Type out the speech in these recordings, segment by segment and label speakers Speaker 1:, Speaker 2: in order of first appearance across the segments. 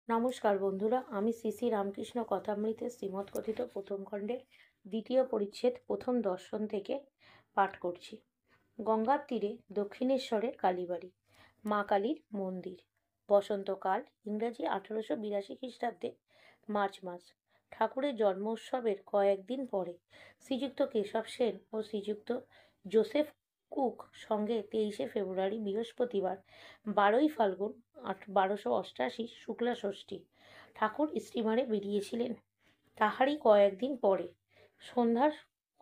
Speaker 1: নমস্কার বন্ধুরা, আমি শ্রী রামকৃষ্ণ কথামৃতের শ্রীমৎ কথিত প্রথম খণ্ডের দ্বিতীয় পরিচ্ছেদ প্রথম দর্শন থেকে পাঠ করছি। গঙ্গার তীরে দক্ষিণেশ্বরের কালীবাড়ি, মা কালীর মন্দির। বসন্তকাল, ইংরাজি 1882 খ্রিস্টাব্দে মার্চ মাস। ঠাকুরের জন্ম উৎসবের কয়েকদিন পরে শ্রীযুক্ত কেশব সেন ও শ্রীযুক্ত জোসেফ কুক সঙ্গে 23শে ফেব্রুয়ারি বৃহস্পতিবার 12ই ফাল্গুন 1288 শুক্লা ষষ্ঠী ঠাকুর স্টিমারে বেরিয়েছিলেন। তাহারই কয়েকদিন পরে সন্ধ্যার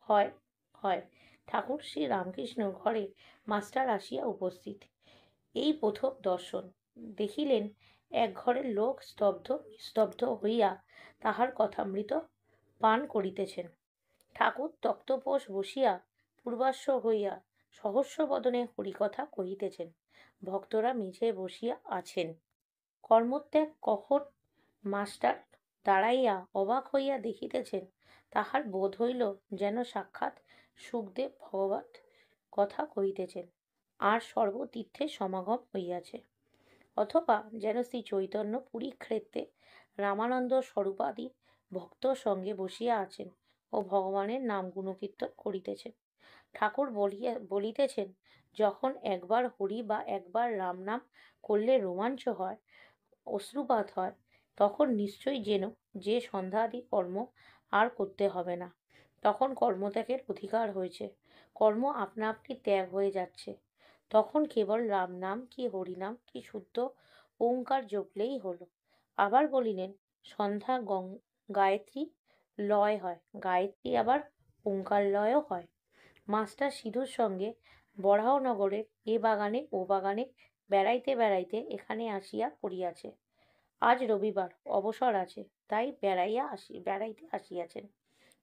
Speaker 1: হয় হয় ঠাকুর শ্রী রামকৃষ্ণ ঘরে মাস্টার আসিয়া উপস্থিত। এই প্রথম দর্শন দেখিলেন এক ঘরের লোক স্তব্ধ হইয়া তাহার কথামৃত পান করিতেছেন। ঠাকুর তক্তপোষ বসিয়া পূর্বাশ্ব হইয়া সহস্র বদনে হরিকথা কহিতেছেন। ভক্তরা মেঝে বসিয়া আছেন। কর্মত্যাগ কখন মাস্টার দাঁড়াইয়া অবাক হইয়া দেখিতেছেন, তাহার বোধ হইল যেন সাক্ষাৎ সুখদেব ভগবৎ কথা কহিতেছেন, আর সর্বতীর্থের সমাগম হইয়াছে। অথবা যেন শ্রী চৈতন্য পুরী ক্ষেত্রে রামানন্দ স্বরূপাদি ভক্ত সঙ্গে বসিয়া আছেন ও ভগবানের নাম গুণকীর্তন করিতেছেন। ঠাকুর বলিতেছেন, যখন একবার হরি বা একবার রাম নাম করলে রোমাঞ্চ হয়, অশ্রুপাত হয়, তখন নিশ্চয়ই যেন যে সন্ধ্যাদি কর্ম আর করতে হবে না। তখন কর্মত্যাগের অধিকার হয়েছে, কর্ম আপনা আপনি ত্যাগ হয়ে যাচ্ছে। তখন কেবল রাম নাম কি হরিনাম কি শুদ্ধ ওঙ্কার জপলেই হলো। আবার বলিলেন, সন্ধ্যা গায়ত্রী লয় হয়, গায়ত্রী আবার ওঙ্কার লয়ও হয়। মাস্টার সিধুর সঙ্গে বরাহনগরের এ বাগানে ও বাগানে বেড়াইতে বেড়াইতে এখানে আসিয়া পড়িয়াছে। আজ রবিবার, অবসর আছে, তাই বেড়াইতে আসিয়াছেন।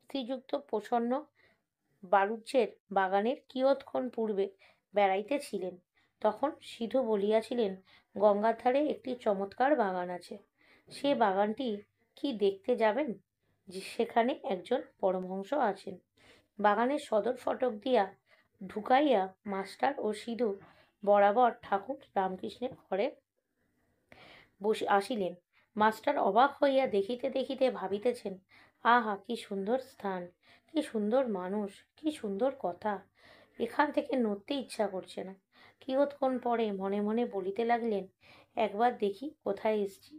Speaker 1: শ্রীযুক্ত প্রসন্ন বাড়ুজ্যের বাগানের কিয়ৎক্ষণ পূর্বে বেড়াইতেছিলেন। তখন সিধু বলিয়াছিলেন, গঙ্গার ধারে একটি চমৎকার বাগান আছে, সে বাগানটি কি দেখতে যাবেন? সেখানে একজন পরমহংস আছেন। বাগানের সদর ফটক দিয়া ঢুকাইয়া মাস্টার ও সিধু বরাবর ঠাকুর রামকৃষ্ণের ঘরে আসিলেন। মাস্টার অবাক হইয়া দেখিতে দেখিতে ভাবিতেছেন, আহা, কি সুন্দর স্থান, কি সুন্দর মানুষ, কি সুন্দর কথা, এখান থেকে নড়তে ইচ্ছা করছে না। কিয়ৎক্ষণ পরে মনে মনে বলিতে লাগলেন, একবার দেখি কোথায় এসছি,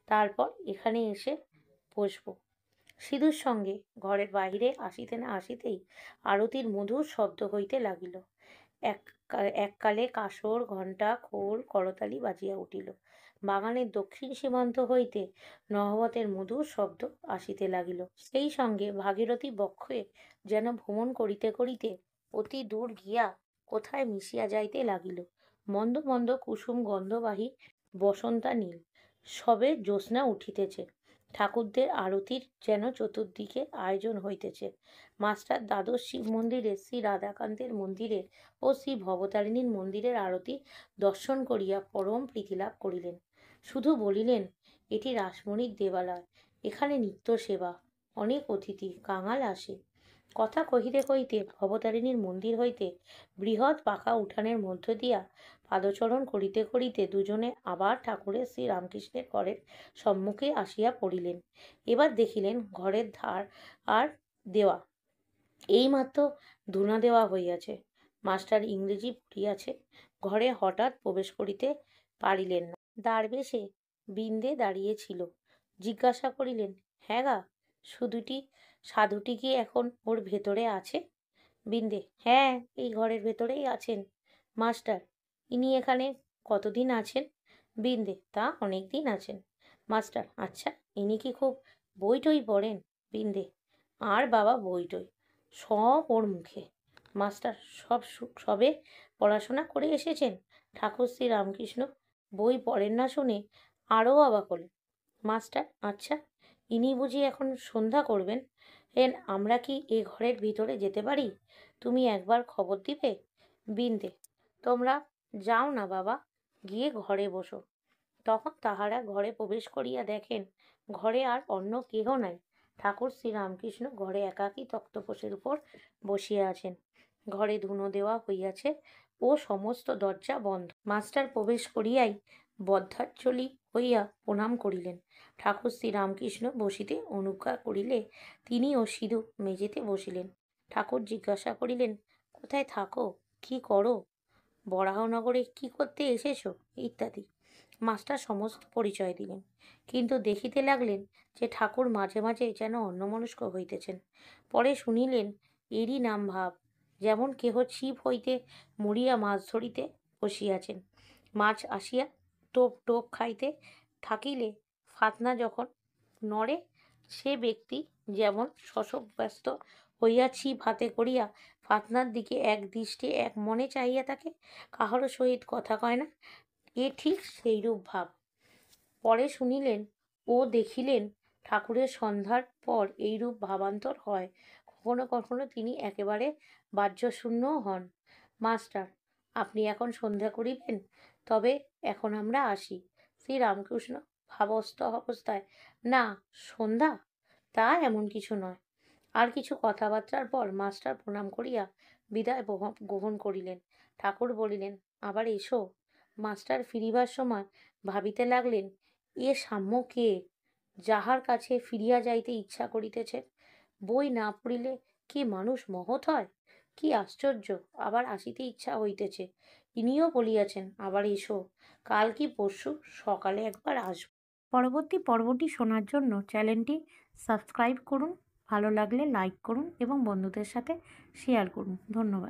Speaker 1: তারপর এখানে এসে বসব। সিধুর সঙ্গে ঘরের বাহিরে আসিতে না আসিতেই আরতির মধুর শব্দ হইতে লাগিল। এককালে কাসর, ঘণ্টা, খোল, করতালি বাজিয়া উঠিল। বাগানের দক্ষিণ সীমান্ত হইতে নহবতের মধুর শব্দ আসিতে লাগিল। সেই সঙ্গে ভাগীরথী বক্ষে যেন ভ্রমণ করিতে করিতে অতি দূর গিয়া কোথায় মিশিয়া যাইতে লাগিল। মন্দ মন্দ কুসুম গন্ধবাহী বসন্তা নীল, সবে জ্যোৎস্না উঠিতেছে। ঠাকুরদের আরতির যেন চতুর্দিকে আয়োজন হইতেছে। মাস্টার দ্বাদশ শিব মন্দিরে, শ্রী রাধাকান্তের মন্দিরে ও শ্রী ভবতারিণীর মন্দিরের আরতি দর্শন করিয়া পরম প্রীতিলাভ করিলেন। শুধু বলিলেন, এটি রাসমণির দেবালয়, এখানে নিত্য সেবা, অনেক অতিথি কাঙাল আসে। কথা কহিতে কহিতে ভবতারিণীর মন্দির হইতে বৃহৎ পাকা উঠানের মধ্য দিয়া পাদচরণ করিতে করিতে দুজনে আবার ঠাকুরের শ্রী রামকৃষ্ণের ঘরের সম্মুখে আসিয়া পড়িলেন। এবার দেখিলেন ঘরের ধার আর দেওয়া এইমাত্র ধুনা দেওয়া হইয়াছে। মাস্টার ইংরেজি পড়িয়াছে। ঘরে হঠাৎ প্রবেশ করিতে পারিলেন না। দ্বারবেশে বিন্দে দাঁড়িয়েছিল। জিজ্ঞাসা করিলেন, হ্যাঁ গা, সাধুটি কি এখন ওর ভেতরে আছে? বিন্দে, হ্যাঁ, এই ঘরের ভেতরেই আছেন। মাস্টার, ইনি এখানে কতদিন আছেন? বিন্দে, তা অনেক দিন আছেন। মাস্টার, আচ্ছা, ইনি কি খুব বই টই পড়েন? বিন্দে, আর বাবা বই টই, সব ওর মুখে। মাস্টার, সবে পড়াশোনা করে এসেছেন? ঠাকুর শ্রী রামকৃষ্ণ বই পড়েন না শুনে আরও অবাক হলেন। মাস্টার, আচ্ছা, ইনি বুঝি এখন সন্ধ্যা করবেন? আমরা কি এ ঘরের ভিতরে যেতে পারি? তুমি একবার খবর দিবে। বিন্দে, তোমরা যাও না বাবা, গিয়ে ঘরে বসো। তখন তাহারা ঘরে প্রবেশ করিয়া দেখেন ঘরে আর অন্য কেহ নাই। ঠাকুর শ্রী রামকৃষ্ণ ঘরে একাকী তক্তপোষের উপর বসিয়া আছেন। ঘরে ধুনো দেওয়া হইয়াছে ও সমস্ত দরজা বন্ধ। মাস্টার প্রবেশ করিয়াই বদ্ধাঞ্জলি হইয়া প্রণাম করিলেন। ঠাকুর শ্রীরামকৃষ্ণ বসিতে অনুজ্ঞা করিলে তিনিও সিধু মেঝেতে বসিলেন। ঠাকুর জিজ্ঞাসা করিলেন, কোথায় থাকো, কি করো, বরাহনগরে কি করতে এসেছ, ইত্যাদি। মাস্টার সমস্ত পরিচয় দিলেন, কিন্তু দেখিতে লাগলেন যে ঠাকুর মাঝে মাঝে যেন অন্যমনস্ক হইতেছেন। পরে শুনিলেন এরই নাম ভাব, যেমন কেহ ছিপ হইতে মরিয়া মাছ ধরিতে বসিয়াছেন। মাছ আসিয়া টোপ টোপ খাইতে থাকিলে ফাতনা যখন নড়ে, সে ব্যক্তি যেমন শশব্যস্ত হইয়া ছিপ হাতে করিয়া ফাতনার দিকে এক দৃষ্টে এক মনে চাহিয়া থাকে, কাহারও সহিত কথা কয় না, এ ঠিক সেইরূপ ভাব। পরে শুনিলেন ও দেখিলেন ঠাকুরের সন্ধ্যার পর এইরূপ ভাবান্তর হয়। কখনো কখনো তিনি একেবারে বাহ্যশূন্যও হন। মাস্টার, আপনি এখন সন্ধ্যা করিবেন? তবে এখন আমরা আসি। শ্রীরামকৃষ্ণ ভাবস্থ অবস্থায়, না, সন্ধ্যা? তা এমন কিছু নয়। আর কিছু কথাবার্তার পর মাস্টার প্রণাম করিয়া বিদায় গ্রহণ করিলেন। ঠাকুর বলিলেন, আবার এসো। মাস্টার ফিরিবার সময় ভাবিতে লাগলেন, এ সাম্য কে, যাহার কাছে ফিরিয়া যাইতে ইচ্ছা করিতেছে? বই না পড়িলে কি মানুষ মহৎ হয়? কি আশ্চর্য, আবার আসিতে ইচ্ছা হইতেছে। ইনিও বলিয়াছেন, আবার এসো, কাল কি পরশু সকালে একবার আসব। পরবর্তী পর্বটি শোনার জন্য চ্যানেলটি সাবস্ক্রাইব করুন, ভালো লাগলে লাইক করুন এবং বন্ধুদের সাথে শেয়ার করুন। ধন্যবাদ।